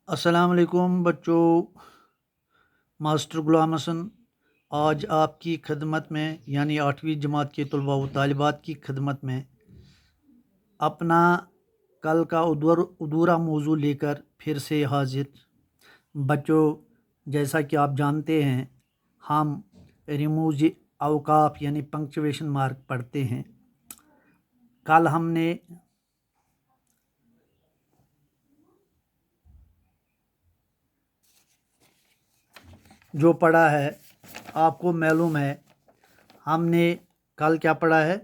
अस्सलाम वालेकुम बच्चों। मास्टर गुलाम हसन आज आपकी खिदमत में यानी 8वीं जमात के तलबा व तालिबात की खिदमत में अपना कल का अधूरा मौजू लेकर फिर से हाजिर। बच्चों, जैसा कि आप जानते हैं हम रिमूज अवकाफ यानी पंक्चुएशन मार्क पढ़ते हैं। कल हमने जो पढ़ा है आपको मालूम है, हमने कल क्या पढ़ा है?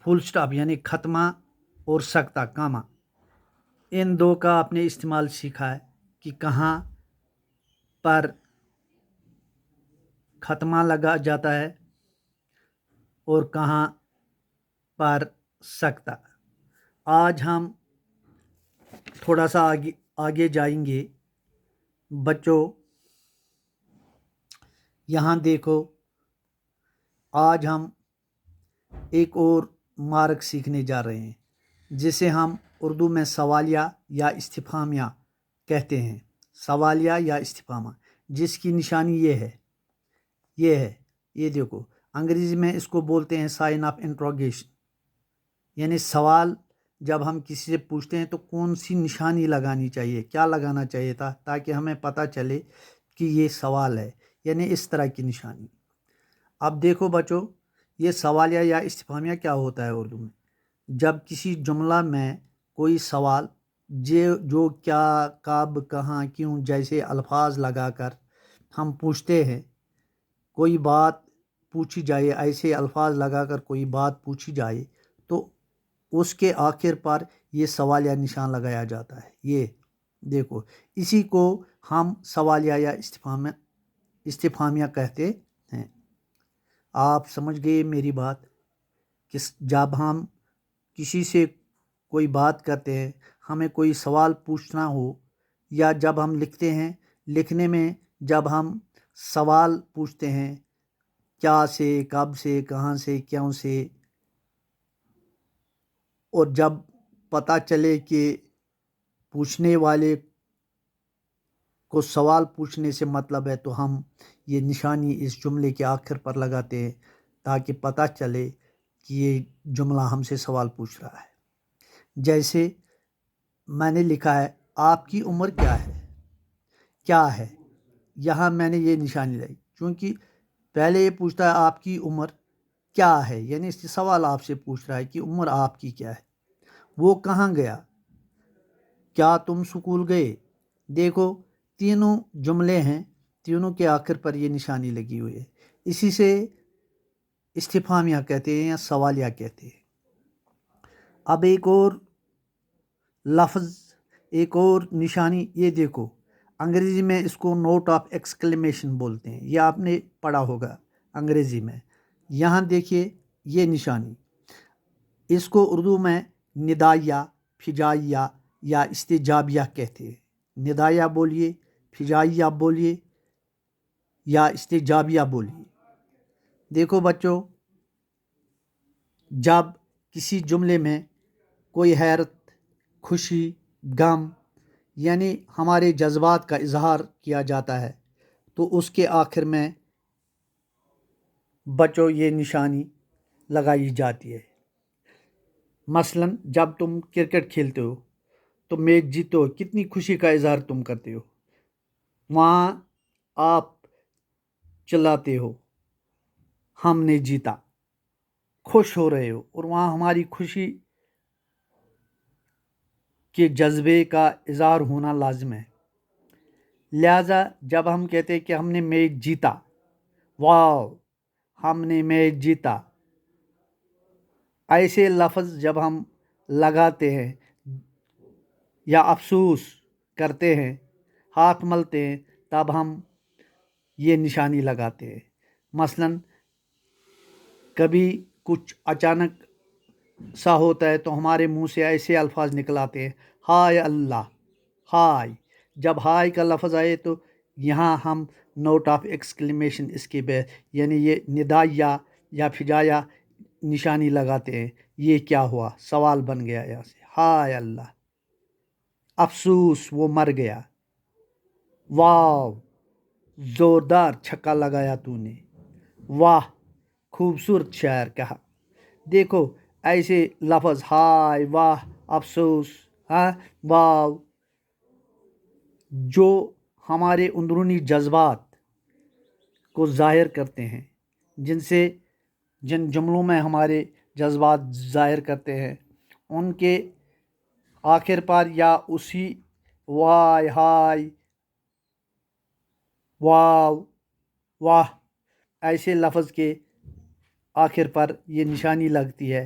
फुल स्टॉप यानी ख़त्मा और सकता कामा, इन दो का आपने इस्तेमाल सीखा है कि कहाँ पर ख़त्मा लगा जाता है और कहाँ पर सकता। आज हम थोड़ा सा आगे जाएंगे। बच्चों, यहाँ देखो, आज हम एक और मार्क सीखने जा रहे हैं जिसे हम उर्दू में सवालिया या इस्तिफामिया कहते हैं। सवालिया या इस्तिफामा, जिसकी निशानी ये है, ये देखो। अंग्रेज़ी में इसको बोलते हैं साइन ऑफ इंट्रोगेशन, यानी सवाल जब हम किसी से पूछते हैं तो कौन सी निशानी लगानी चाहिए, क्या लगाना चाहिए था ताकि हमें पता चले कि ये सवाल है, यानी इस तरह की निशानी। अब देखो बच्चों, ये सवालिया या इस्तिफामिया क्या होता है उर्दू में? जब किसी जुमला में कोई सवाल जो क्या, कब, कहाँ, क्यों जैसे अल्फाज लगाकर हम पूछते हैं, कोई बात पूछी जाए, ऐसे अल्फाज लगाकर कोई बात पूछी जाए तो उसके आखिर पर ये सवालिया निशान लगाया जाता है। ये देखो, इसी को हम सवालिया या इस्तिफामिया कहते हैं। आप समझ गए मेरी बात कि जब हम किसी से कोई बात करते हैं, हमें कोई सवाल पूछना हो, या जब हम लिखते हैं, लिखने में जब हम सवाल पूछते हैं क्या से, कब से, कहाँ से, क्यों से, और जब पता चले कि पूछने वाले को सवाल पूछने से मतलब है तो हम ये निशानी इस जुमले के आखिर पर लगाते हैं ताकि पता चले कि ये जुमला हमसे सवाल पूछ रहा है। जैसे मैंने लिखा है, आपकी उम्र क्या है, यहाँ मैंने ये निशानी लाई क्योंकि पहले ये पूछता है आपकी उम्र क्या है, यानी इससे सवाल आपसे पूछ रहा है कि उम्र आपकी क्या है। वो कहाँ गया, क्या तुम स्कूल गए। देखो, तीनों जुमले हैं, तीनों के आखिर पर ये निशानी लगी हुई है। इसी से इस्तिफामिया कहते हैं या सवालिया कहते हैं। अब एक और लफ्ज़, एक और निशानी, ये देखो, अंग्रेज़ी में इसको नोट ऑफ एक्सक्लेमेशन बोलते हैं। ये आपने पढ़ा होगा अंग्रेज़ी में। यहाँ देखिए ये निशानी, इसको उर्दू में निदाया, फिजाइया या इस्तिजाबिया कहते हैं। निदाया बोलिए, फिजाइया बोलिए या इस्तिजाबिया बोलिए। देखो बच्चों, जब किसी जुमले में कोई हैरत, खुशी, गम यानी हमारे जज्बात का इजहार किया जाता है तो उसके आखिर में बच्चों ये निशानी लगाई जाती है। मसलन जब तुम क्रिकेट खेलते हो तो मैच जीतो हो, कितनी खुशी का इजहार तुम करते हो, वहाँ आप चिल्लाते हो हमने जीता, खुश हो रहे हो, और वहाँ हमारी खुशी के जज्बे का इजहार होना लाजिम है। लिहाजा जब हम कहते हैं कि हमने मैच जीता, वाह हमने मैच जीता, ऐसे लफ्ज़ जब हम लगाते हैं या अफसोस करते हैं, हाथ मलते हैं, तब हम ये निशानी लगाते हैं। मसलन कभी कुछ अचानक सा होता है तो हमारे मुंह से ऐसे अल्फाज निकल आते हैं, हाय अल्लाह, हाय। जब हाय का लफ्ज़ आए तो यहाँ हम नोट ऑफ एक्सक्लेमेशन इसके पे यानी ये निदाया या फिजाया निशानी लगाते हैं। ये क्या हुआ, सवाल बन गया यहाँ से, हाय अल्लाह। अफसोस वो मर गया। वाह, जोरदार छक्का लगाया तूने। वाह, खूबसूरत शायर कहा। देखो ऐसे लफ्ज़, हाय, वाह, अफसोस, हाँ, वाह, जो हमारे अंदरूनी जज्बात को ज़ाहिर करते हैं, जिन जुमलों में हमारे जज्बात ज़ाहिर करते हैं, उनके आखिर पर या उसी वाह, हाय, वाह, वाह ऐसे लफ्ज़ के आखिर पर ये निशानी लगती है,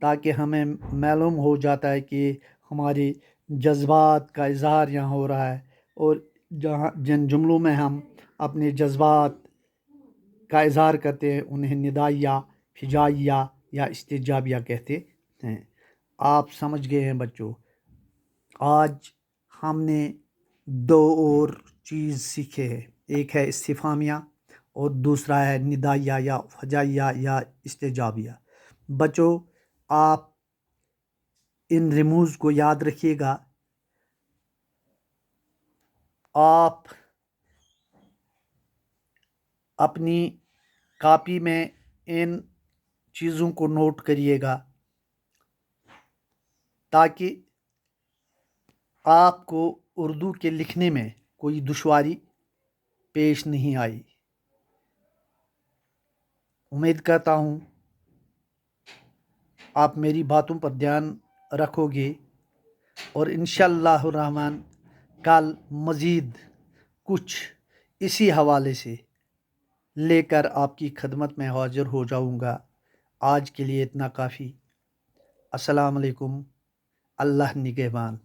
ताकि हमें मालूम हो जाता है कि हमारे जज्बात का इज़हार यहाँ हो रहा है। और जिन जुमलों में हम अपने जज्बात का इज़हार करते हैं उन्हें निदाइया, फिजाइया या इस्तिजाबिया कहते हैं। आप समझ गए हैं बच्चों। आज हमने दो और चीज़ सीखे हैं, एक है इस्तिफ़ामिया और दूसरा है निदाइया या फजाइया या इस्तिजाबिया। बच्चों, आप इन रिमूज़ को याद रखिएगा। आप अपनी कॉपी में इन चीज़ों को नोट करिएगा, ताकि आपको उर्दू के लिखने में कोई दुश्वारी पेश नहीं आई। उम्मीद करता हूँ आप मेरी बातों पर ध्यान रखोगे और इंशाअल्लाह रहमान कल मज़ीद कुछ इसी हवाले से लेकर आपकी खदमत में हाज़िर हो जाऊँगा। आज के लिए इतना काफ़ी। अस्सलाम वालेकुम। अल्लाह निगहबान।